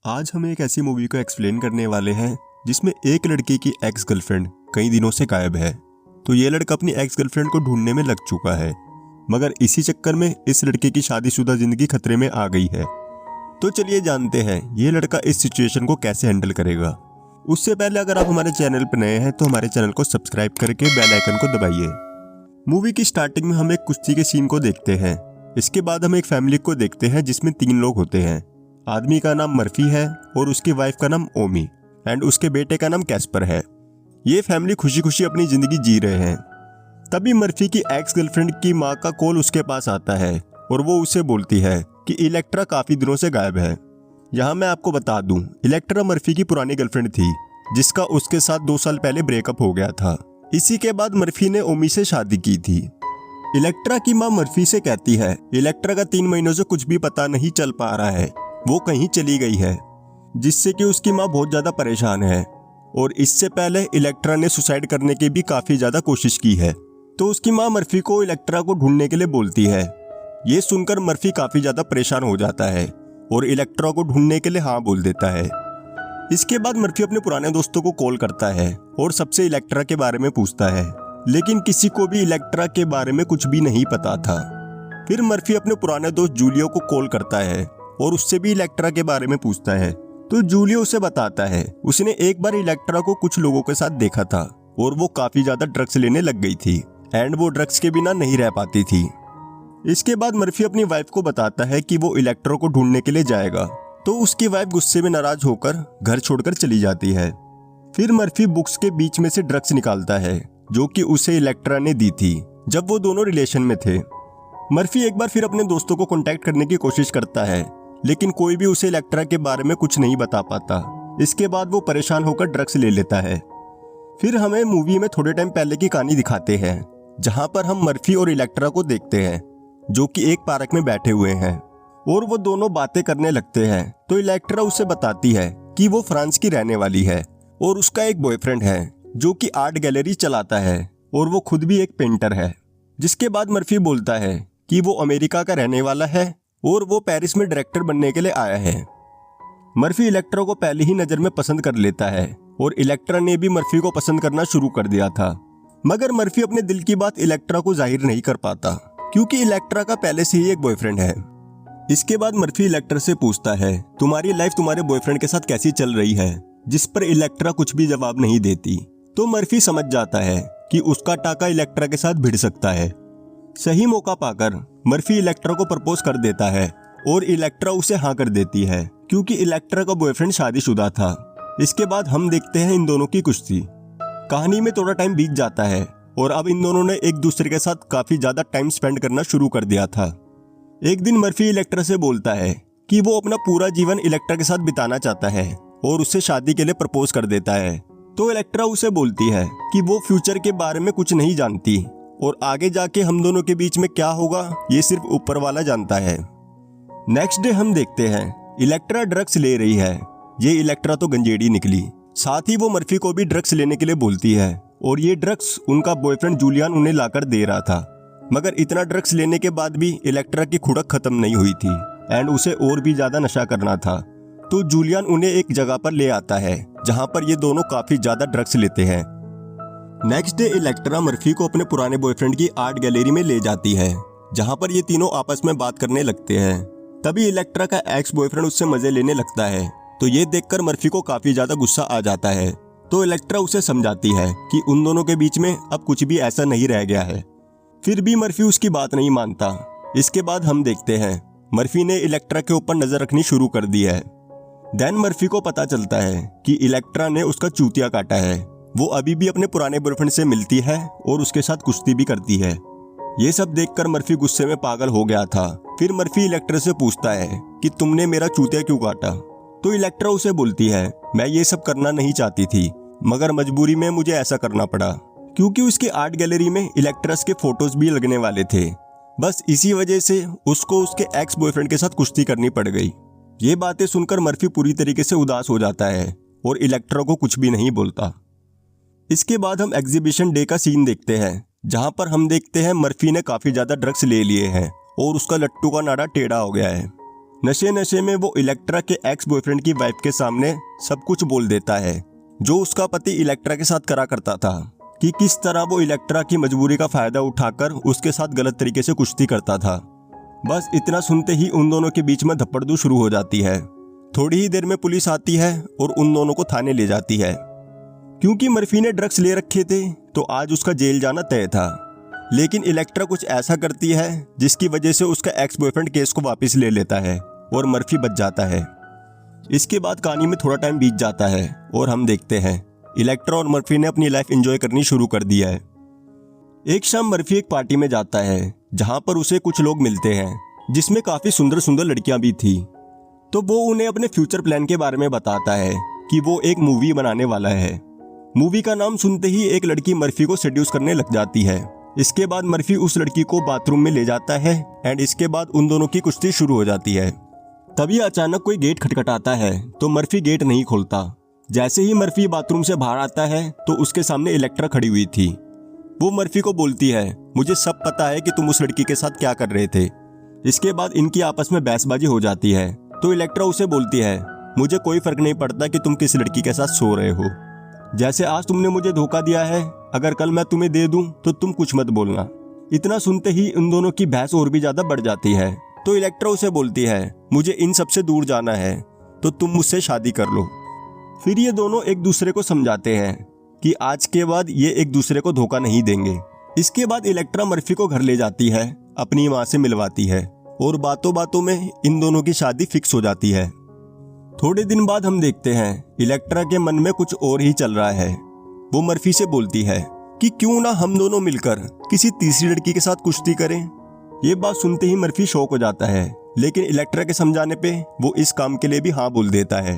आज हम एक ऐसी मूवी को एक्सप्लेन करने वाले हैं जिसमें एक लड़के की एक्स गर्लफ्रेंड कई दिनों से गायब है। तो ये लड़का अपनी एक्स गर्लफ्रेंड को ढूंढने में लग चुका है, मगर इसी चक्कर में इस लड़के की शादीशुदा जिंदगी खतरे में आ गई है। तो चलिए जानते हैं ये लड़का इस सिचुएशन को कैसे हैंडल करेगा। उससे पहले अगर आप हमारे चैनल पर नए हैं तो हमारे चैनल को सब्सक्राइब करके बेल आइकन को दबाइए। मूवी की स्टार्टिंग में हम एक कुश्ती के सीन को देखते हैं। इसके बाद हम एक फैमिली को देखते हैं जिसमें 3 लोग होते हैं। आदमी का नाम मर्फी है और उसकी वाइफ का नाम ओमी एंड उसके बेटे का नाम कैस्पर है। ये फैमिली खुशी खुशी अपनी जिंदगी जी रहे हैं। तभी मर्फी की एक्स गर्लफ्रेंड की माँ का कॉल उसके पास आता है और वो उसे बोलती है कि इलेक्ट्रा काफी दिनों से गायब है। यहाँ मैं आपको बता दूं, इलेक्ट्रा मर्फी की पुरानी गर्लफ्रेंड थी जिसका उसके साथ 2 साल पहले ब्रेकअप हो गया था। इसी के बाद मर्फी ने ओमी से शादी की थी। इलेक्ट्रा की माँ मर्फी से कहती है इलेक्ट्रा का 3 महीनों से कुछ भी पता नहीं चल पा रहा है, वो कहीं चली गई है, जिससे कि उसकी माँ बहुत ज्यादा परेशान है। और इससे पहले इलेक्ट्रा ने सुसाइड करने की भी काफी ज्यादा कोशिश की है। तो उसकी माँ मर्फी को इलेक्ट्रा को ढूंढने के लिए बोलती है। ये सुनकर मर्फी काफी ज्यादा परेशान हो जाता है और इलेक्ट्रा को ढूंढने के लिए हाँ बोल देता है। इसके बाद मर्फी अपने पुराने दोस्तों को कॉल करता है और सबसे इलेक्ट्रा के बारे में पूछता है, लेकिन किसी को भी इलेक्ट्रा के बारे में कुछ भी नहीं पता था। फिर मर्फी अपने पुराने दोस्त जूलियो को कॉल करता है और उससे भी इलेक्ट्रा के बारे में पूछता है। तो जूलियो उसे बताता है उसने एक बार इलेक्ट्रा को कुछ लोगों के साथ देखा था और वो काफी ज्यादा ड्रग्स लेने लग गई थी एंड वो ड्रग्स के बिना नहीं रह पाती थी। इसके बाद मर्फी अपनी वाइफ को बताता है कि वो इलेक्ट्रा को ढूंढने के लिए जाएगा। तो उसकी वाइफ गुस्से में नाराज होकर घर छोड़कर चली जाती है। फिर मर्फी बुक्स के बीच में से ड्रग्स निकालता है जो कि उसे इलेक्ट्रा ने दी थी जब वो दोनों रिलेशन में थे। मर्फी एक बार फिर अपने दोस्तों को कांटेक्ट करने की कोशिश करता है, लेकिन कोई भी उसे इलेक्ट्रा के बारे में कुछ नहीं बता पाता। इसके बाद वो परेशान होकर ड्रग्स ले लेता है। फिर हमें मूवी में थोड़े टाइम पहले की कहानी दिखाते हैं जहां पर हम मर्फी और इलेक्ट्रा को देखते हैं जो कि एक पार्क में बैठे हुए हैं और वो दोनों बातें करने लगते हैं। तो इलेक्ट्रा उसे बताती है कि वो फ्रांस की रहने वाली है और उसका एक बॉयफ्रेंड है जो कि आर्ट गैलरी चलाता है और वो खुद भी एक पेंटर है। जिसके बाद मर्फी बोलता है कि वो अमेरिका का रहने वाला है और वो पेरिस में डायरेक्टर बनने के लिए आया है। मर्फी इलेक्ट्रा को पहली ही नजर में पसंद कर लेता है और इलेक्ट्रा ने भी मर्फी को पसंद करना शुरू कर दिया था। मगर मर्फी अपने दिल की बात इलेक्ट्रा को जाहिर नहीं कर पाता क्योंकि इलेक्ट्रा का पहले से ही एक बॉयफ्रेंड है। इसके बाद मर्फी इलेक्ट्रा से पूछता है तुम्हारी लाइफ तुम्हारे बॉयफ्रेंड के साथ कैसी चल रही है, जिस पर इलेक्ट्रा कुछ भी जवाब नहीं देती। तो मर्फी समझ जाता है कि उसका टाका इलेक्ट्रा के साथ भिड़ सकता है। सही मौका पाकर मर्फी इलेक्ट्रा को प्रपोज कर देता है और इलेक्ट्रा उसे हाँ कर देती है क्योंकि इलेक्ट्रा का बॉयफ्रेंड शादीशुदा था। इसके बाद हम देखते हैं इन दोनों की कुश्ती। कहानी में थोड़ा टाइम बीत जाता है और अब इन दोनों ने एक दूसरे के साथ काफी ज्यादा टाइम स्पेंड करना शुरू कर दिया था। एक दिन मर्फी इलेक्ट्रा से बोलता है कि वो अपना पूरा जीवन इलेक्ट्रा के साथ बिताना चाहता है और उससे शादी के लिए प्रपोज कर देता है। तो इलेक्ट्रा उसे बोलती है कि वो फ्यूचर के बारे में कुछ नहीं जानती और आगे जाके हम दोनों के बीच में क्या होगा ये सिर्फ ऊपर वाला जानता है। नेक्स्ट डे हम देखते हैं इलेक्ट्रा ड्रग्स ले रही है। ये इलेक्ट्रा तो गंजेड़ी निकली, साथ ही वो मर्फी को भी ड्रग्स लेने के लिए बोलती है और ये ड्रग्स उनका बॉयफ्रेंड जूलियन उन्हें लाकर दे रहा था। मगर इतना ड्रग्स लेने के बाद भी इलेक्ट्रा की खुड़क खत्म नहीं हुई थी एंड उसे और भी ज्यादा नशा करना था। तो जूलियन उन्हें एक जगह पर ले आता है जहाँ पर ये दोनों काफी ज्यादा ड्रग्स लेते हैं। नेक्स्ट डे इलेक्ट्रा मर्फी को अपने पुराने बॉयफ्रेंड की आर्ट गैलरी में ले जाती है जहां पर ये तीनों आपस में बात करने लगते हैं। तभी इलेक्ट्रा का एक्स बॉयफ्रेंड उससे मजे लेने लगता है। तो ये देखकर मर्फी को काफी ज्यादा गुस्सा आ जाता है। तो इलेक्ट्रा उसे समझाती है कि उन दोनों के बीच में अब कुछ भी ऐसा नहीं रह गया है। फिर भी मर्फी उसकी बात नहीं मानता। इसके बाद हम देखते हैं मर्फी ने इलेक्ट्रा के ऊपर नजर रखनी शुरू कर दी है। देन मर्फी को पता चलता है कि इलेक्ट्रा ने उसका चूतिया काटा है। वो अभी भी अपने पुराने बॉयफ्रेंड से मिलती है और उसके साथ कुश्ती भी करती है। ये सब देखकर मर्फी गुस्से में पागल हो गया था। फिर मर्फी इलेक्ट्रा से पूछता है कि तुमने मेरा चूतिया क्यों काटा। तो इलेक्ट्रा उसे बोलती है मैं ये सब करना नहीं चाहती थी मगर मजबूरी में मुझे ऐसा करना पड़ा क्योंकि उसकी आर्ट गैलरी में इलेक्ट्रस के फोटोज भी लगने वाले थे। बस इसी वजह से उसको उसके एक्स बॉयफ्रेंड के साथ कुश्ती करनी पड़ गई। ये बातें सुनकर मर्फी पूरी तरीके से उदास हो जाता है और इलेक्ट्रा को कुछ भी नहीं बोलता। इसके बाद हम एग्जीबिशन डे का सीन देखते हैं जहां पर हम देखते हैं मर्फी ने काफी ज्यादा ड्रग्स ले लिए हैं और उसका लट्टू का नाड़ा टेढ़ा हो गया है। नशे नशे में वो इलेक्ट्रा के एक्स बॉयफ्रेंड की वाइफ के सामने सब कुछ बोल देता है जो उसका पति इलेक्ट्रा के साथ करा करता था, कि किस तरह वो इलेक्ट्रा की मजबूरी का फायदा उठाकर उसके साथ गलत तरीके से कुश्ती करता था। बस इतना सुनते ही उन दोनों के बीच में धप्पड़दू शुरू हो जाती है। थोड़ी ही देर में पुलिस आती है और उन दोनों को थाने ले जाती है। क्योंकि मर्फी ने ड्रग्स ले रखे थे तो आज उसका जेल जाना तय था, लेकिन इलेक्ट्रा कुछ ऐसा करती है जिसकी वजह से उसका एक्स बॉयफ्रेंड केस को वापस ले लेता है और मर्फी बच जाता है। इसके बाद कहानी में थोड़ा टाइम बीत जाता है और हम देखते हैं इलेक्ट्रा और मर्फी ने अपनी लाइफ एंजॉय करनी शुरू कर दिया है। एक शाम मर्फी एक पार्टी में जाता है जहां पर उसे कुछ लोग मिलते हैं जिसमें काफी सुंदर सुंदर लड़कियां भी थी। तो वो उन्हें अपने फ्यूचर प्लान के बारे में बताता है कि वो एक मूवी बनाने वाला है। मूवी का नाम सुनते ही एक लड़की मर्फी को सेड्यूस करने लग जाती है। इसके बाद मर्फी उस लड़की को बाथरूम में ले जाता है एंड इसके बाद उन दोनों की कुश्ती शुरू हो जाती है। तभी अचानक कोई गेट खटखटाता है तो मर्फी गेट नहीं खोलता। जैसे ही मर्फी बाथरूम से बाहर आता है तो उसके सामने इलेक्ट्रा खड़ी हुई थी। वो मर्फी को बोलती है, मुझे सब पता है कि तुम उस लड़की के साथ क्या कर रहे थे। इसके बाद इनकी आपस में बहसबाजी हो जाती है तो इलेक्ट्रा उसे बोलती है, मुझे कोई फर्क नहीं पड़ता कि तुम किस लड़की के साथ सो रहे हो। जैसे आज तुमने मुझे धोखा दिया है, अगर कल मैं तुम्हें दे दूं तो तुम कुछ मत बोलना। इतना सुनते ही उन दोनों की बहस और भी ज्यादा बढ़ जाती है। तो इलेक्ट्रा उसे बोलती है, मुझे इन सब से दूर जाना है तो तुम मुझसे शादी कर लो। फिर ये दोनों एक दूसरे को समझाते हैं कि आज के बाद ये एक दूसरे को धोखा नहीं देंगे। इसके बाद इलेक्ट्रा मर्फी को घर ले जाती है, अपनी माँ से मिलवाती है और बातों बातों में इन दोनों की शादी फिक्स हो जाती है। थोड़े दिन बाद हम देखते हैं इलेक्ट्रा के मन में कुछ और ही चल रहा है। वो मर्फी से बोलती है कि क्यों ना हम दोनों मिलकर किसी तीसरी लड़की के साथ कुश्ती करें। ये बात सुनते ही मर्फी शॉक हो जाता है, लेकिन इलेक्ट्रा के समझाने पे वो इस काम के लिए भी हाँ बोल देता है।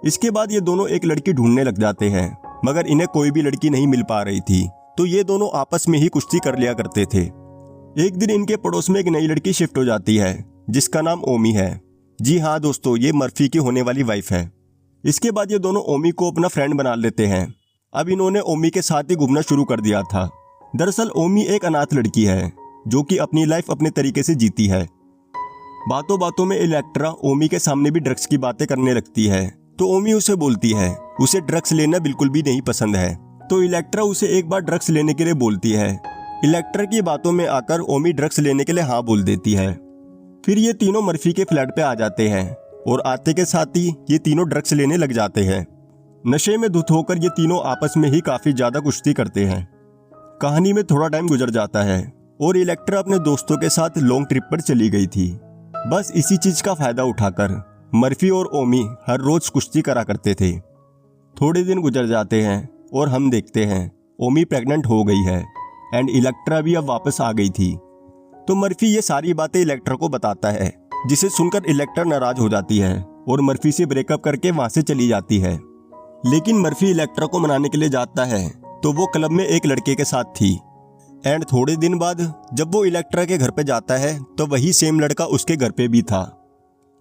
इसके बाद ये दोनों एक लड़की ढूंढने लग जाते हैं, मगर इन्हें कोई भी लड़की नहीं मिल पा रही थी, तो ये दोनों आपस में ही कुश्ती कर लिया करते थे। एक दिन इनके पड़ोस में एक नई लड़की शिफ्ट हो जाती है जिसका नाम ओमी है। जी हाँ दोस्तों, ये मर्फी की होने वाली वाइफ है। इसके बाद ये दोनों ओमी को अपना फ्रेंड बना लेते हैं। अब इन्होंने ओमी के साथ ही घूमना शुरू कर दिया था। दरअसल ओमी एक अनाथ लड़की है जो कि अपनी लाइफ अपने तरीके से जीती है। बातों बातों में इलेक्ट्रा ओमी के सामने भी ड्रग्स की बातें करने लगती है, तो ओमी उसे बोलती है उसे ड्रग्स लेना बिल्कुल भी नहीं पसंद है। तो इलेक्ट्रा उसे एक बार ड्रग्स लेने के लिए बोलती है। इलेक्ट्रा की बातों में आकर ओमी ड्रग्स लेने के लिए हाँ बोल देती है। फिर ये तीनों मर्फी के फ्लैट पे आ जाते हैं और आते के साथ ही ये तीनों ड्रग्स लेने लग जाते हैं। नशे में धुत होकर ये तीनों आपस में ही काफी ज्यादा कुश्ती करते हैं। कहानी में थोड़ा टाइम गुजर जाता है और इलेक्ट्रा अपने दोस्तों के साथ लॉन्ग ट्रिप पर चली गई थी। बस इसी चीज का फायदा उठाकर मर्फी और ओमी हर रोज कुश्ती करा करते थे। थोड़े दिन गुजर जाते हैं और हम देखते हैं ओमी प्रेग्नेंट हो गई है एंड इलेक्ट्रा भी अब वापस आ गई थी। तो मर्फी ये सारी बातें इलेक्ट्रा को बताता है, जिसे सुनकर इलेक्ट्रा नाराज हो जाती है और मर्फी से ब्रेकअप करके वहां से चली जाती है। लेकिन मर्फी इलेक्ट्रा को मनाने के लिए जाता है तो वो क्लब में एक लड़के के साथ थी एंड थोड़े दिन बाद जब वो इलेक्ट्रा के घर पे जाता है तो वही सेम लड़का उसके घर पे भी था।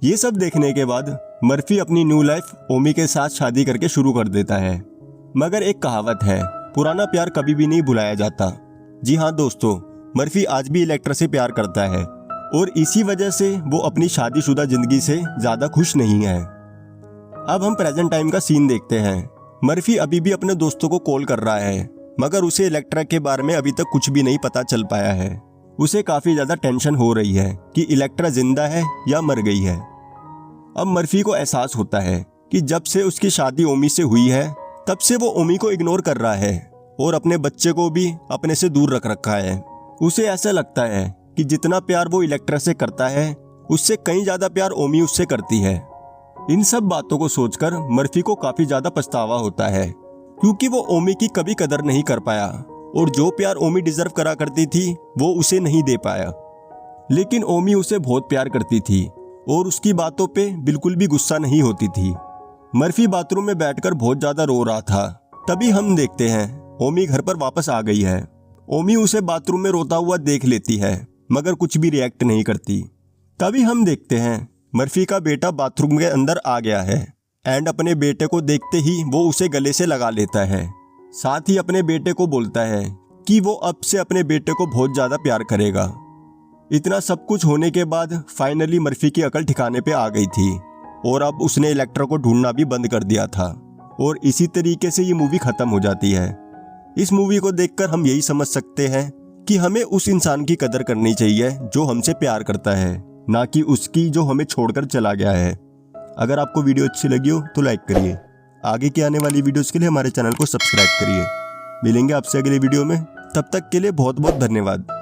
ये सब देखने के बाद मर्फी अपनी न्यू लाइफ ओमी के साथ शादी करके शुरू कर देता है। मगर एक कहावत है, पुराना प्यार कभी भी नहीं भुलाया जाता। जी हाँ दोस्तों, मर्फी आज भी इलेक्ट्रा से प्यार करता है और इसी वजह से वो अपनी शादीशुदा जिंदगी से ज्यादा खुश नहीं है। अब हम प्रेजेंट टाइम का सीन देखते हैं। मर्फी अभी भी अपने दोस्तों को कॉल कर रहा है, मगर उसे इलेक्ट्रा के बारे में अभी तक कुछ भी नहीं पता चल पाया है। उसे काफी ज्यादा टेंशन हो रही है कि इलेक्ट्रा जिंदा है या मर गई है। अब मर्फी को एहसास होता है कि जब से उसकी शादी ओमी से हुई है तब से वो ओमी को इग्नोर कर रहा है और अपने बच्चे को भी अपने से दूर रख रखा है। उसे ऐसा लगता है कि जितना प्यार वो इलेक्ट्रा से करता है उससे कहीं ज्यादा प्यार ओमी उससे करती है। इन सब बातों को सोचकर मर्फी को काफी ज्यादा पछतावा होता है, क्योंकि वो ओमी की कभी कदर नहीं कर पाया और जो प्यार ओमी डिजर्व करा करती थी वो उसे नहीं दे पाया। लेकिन ओमी उसे बहुत प्यार करती थी और उसकी बातों पे बिल्कुल भी गुस्सा नहीं होती थी। मर्फी बाथरूम में बैठकर बहुत ज्यादा रो रहा था। तभी हम देखते हैं ओमी घर पर वापस आ गई है। ओमी उसे बाथरूम में रोता हुआ देख लेती है, मगर कुछ भी रिएक्ट नहीं करती। तभी हम देखते हैं मर्फी का बेटा बाथरूम के अंदर आ गया है एंड अपने बेटे को देखते ही वो उसे गले से लगा लेता है। साथ ही अपने बेटे को बोलता है कि वो अब से अपने बेटे को बहुत ज्यादा प्यार करेगा। इतना सब कुछ होने के बाद फाइनली मर्फी की अकल ठिकाने पे आ गई थी और अब उसने इलेक्ट्रा को ढूंढना भी बंद कर दिया था और इसी तरीके से ये मूवी खत्म हो जाती है। इस मूवी को देखकर हम यही समझ सकते हैं कि हमें उस इंसान की कदर करनी चाहिए जो हमसे प्यार करता है, ना कि उसकी जो हमें छोड़कर चला गया है। अगर आपको वीडियो अच्छी लगी हो तो लाइक करिए। आगे की आने वाली वीडियोस के लिए हमारे चैनल को सब्सक्राइब करिए। मिलेंगे आपसे अगले वीडियो में, तब तक के लिए बहुत बहुत धन्यवाद।